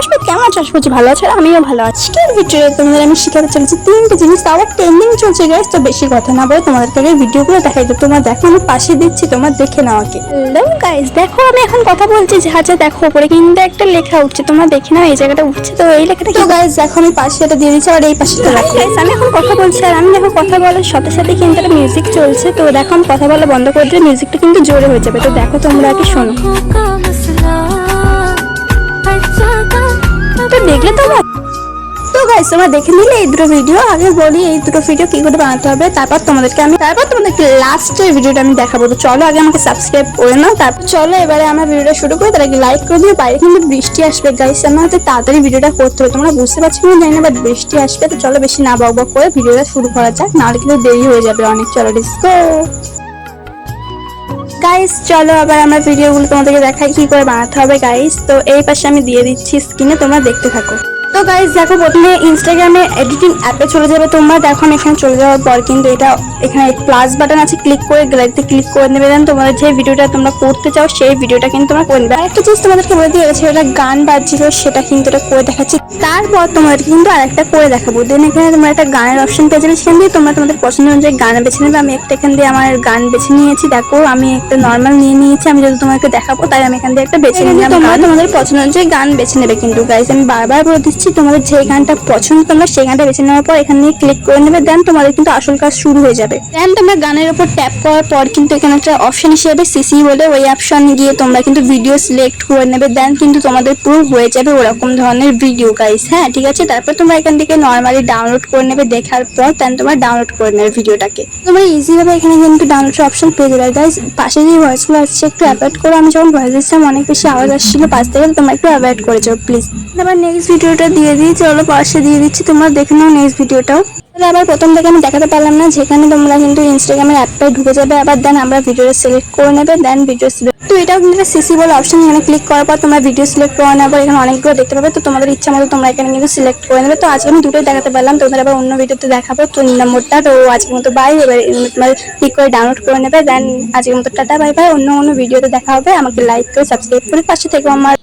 আসবে কেমন আছো? আশা করছি ভালো আছো, আর আমিও ভালো আছি। কি ভিডিও তোমাদের আমি শিখাতে চলেছি তিনটে জিনিস, তাও ট্রেন্ডিং চলছে গাইস। তো বেশি কথা না বলে তোমাদেরকে আগে ভিডিওগুলো দেখাই। তো তোমরা দেখো, আমি পাশে দিচ্ছি, তোমরা দেখে নাও আগে। হ্যালো গাইস, দেখো আমি এখন কথা বলছি, যা দেখো উপরে কিন্তু একটা লেখা উঠছে, তোমরা দেখে নাও। এই জায়গাটা উঠছে, তো এই লেখাটা কি গাইস দেখো, আমি পাশে এটা দিয়ে দিচ্ছি, আর এই পাশে রাখো গাইস। আমি এখন কথা বলছি, আর আমি দেখো কথা বলার সাথে সাথে কিন্তু একটা মিউজিক চলছে। তো দেখো আমি কথা বলা বন্ধ করে দিলে মিউজিকটা কিন্তু জোরে হয়ে যাবে। তো দেখো তোমরা আগে শোনো। তো দেখলে তোমরা, তো গাইস তোমরা দেখে নিলে এই দুটো ভিডিও। আগে বলি এই দুটো ভিডিও কি করে বানাতে হবে, তারপর তোমাদেরকে লাস্টের ভিডিওটা আমি দেখাবো। তো চলো আগে আমাকে সাবস্ক্রাইব করে নাও, তারপর চলো এবারে আমরা ভিডিওটা শুরু করি। তার আগে লাইক করে দিও। বাইরে কিন্তু বৃষ্টি আসবে গাইস, আমার হাতে তাড়াতাড়ি ভিডিওটা করতে হবে। তোমরা বুঝতে পারছো না জানি না, বাট বৃষ্টি আসবে। তো চলো বেশি না বকবক করে ভিডিওটা শুরু করা যাক, নাহলে কিন্তু দেরি হয়ে যাবে অনেক। চলো লেটস গো গাইস, চলো আবার আমরা ভিডিওগুলো তোমাদেরকে দেখাই কি করে বানাতে হবে গাইস। তো এই পাশে আমি দিয়ে দিচ্ছি স্ক্রিনে, তোমরা দেখতে থাকো। তো গাইস দেখো, প্রথমে ইনস্টাগ্রামে এডিটিং অ্যাপে চলে যাবে তোমরা। দেখো আমি এখানে চলে যাওয়ার পর কিন্তু এটা এখানে প্লাস বাটন আছে, ক্লিক করে গ্যালারিতে ক্লিক করে নেবে। দেন তোমাদের যে ভিডিওটা তোমরা করতে চাও সেই ভিডিওটা কিন্তু তোমরা করে নেবে। একটা জিনিস তোমাদেরকে বলে দিয়ে গেছে, এটা গান বাজছিল, সেটা কিন্তু এটা করে দেখাচ্ছি। তারপর তোমাদেরকে কিন্তু আরেকটা করে দেখাবো। দেন এখানে তোমরা একটা গানের অপশন পেয়ে যাবে, সেখান দিয়ে তোমরা তোমাদের পছন্দ অনুযায়ী গান বেছে নেবে। আমি একটা এখান দিয়ে আমার গান বেছে নিয়েছি। দেখো আমি একটা নর্মাল নিয়ে নিয়েছি, আমি যদি তোমাকে দেখাবো তাই আমি এখান দিয়ে একটা বেছে নিলাম। তোমরা তোমাদের পছন্দ অনুযায়ী গান বেছে নেবে। কিন্তু গাইস আমি বারবার বলে দিচ্ছি, তোমাদের যে গানটা পছন্দ তোমরা সেই গানটা বেছে নেওয়ার পর এখানে ক্লিক করে নেবে। দেন তোমাদের কিন্তু আসল কাজ শুরু হয়ে যাবে। দেন তোমরা গানের উপর ট্যাপ করার পর কিন্তু এখানে একটা অপশন হিসেবে সিসি বলে, ওই অপশন গিয়ে তোমরা কিন্তু ভিডিও সিলেক্ট করে নেবে। দেন কিন্তু তোমাদের পুরো হয়ে যাবে ওরকম ধরনের ভিডিও গাইস। হ্যাঁ ঠিক আছে, তারপর তোমরা এখান থেকে নর্মালি ডাউনলোড করে নেবে। দেখার পর দেন তোমরা ডাউনলোড করে নেবে ভিডিওটাকে। তোমরা ইজি ভাবে এখানে কিন্তু ডাউনলোড অপশন পেয়ে যাবে গাইস। পাশে যে ভয়েসগুলো আসছে একটু অ্যাভয়েড করো। আমি যখন ভয়েস দিচ্ছিলাম অনেক বেশি আওয়াজ আসছিল পাশ থেকে, তোমরা একটু অ্যাভয়েড করে যাও প্লিজ। আবার নেক্সট ভিডিওটা দিয়ে দিই, চলো পাশে দিয়ে দিচ্ছি, তোমরা দেখে নাও নেক্সট ভিডিওটাও। তাহলে আবার প্রথম থেকে আমি দেখাতে পারলাম না, যেখানে তোমরা কিন্তু ইনস্টাগ্রামের অ্যাপটাই ঢুকে যাবে। আবার দেন আমরা ভিডিওটা সিলেক্ট করে নেবে। দেন ভিডিও সিলেক্ট, তো এটাও কিন্তু সিসি বলে অপশন, এখানে ক্লিক করার পর তোমরা ভিডিও সিলেক্ট করে নেওয়ার পর এখানে অনেকগুলো দেখতে পাবে। তো তোমাদের ইচ্ছা মতো তোমরা এখানে কিন্তু সিলেক্ট করে নেবে। তো আজকে আমি দুটোই দেখাতে পারলাম, তোমাদের আবার অন্য ভিডিওতে দেখাবো 3 নম্বরটা। তো আজকের মতো বাই। এবার তোমার ক্লিক করে ডাউনলোড করে নেবে। দেন আজকের মতো টাটা বাই বাই। অন্য ভিডিওতে দেখা হবে। আমাকে লাইক করে সাবস্ক্রাইব করে পাশে থেকে আমার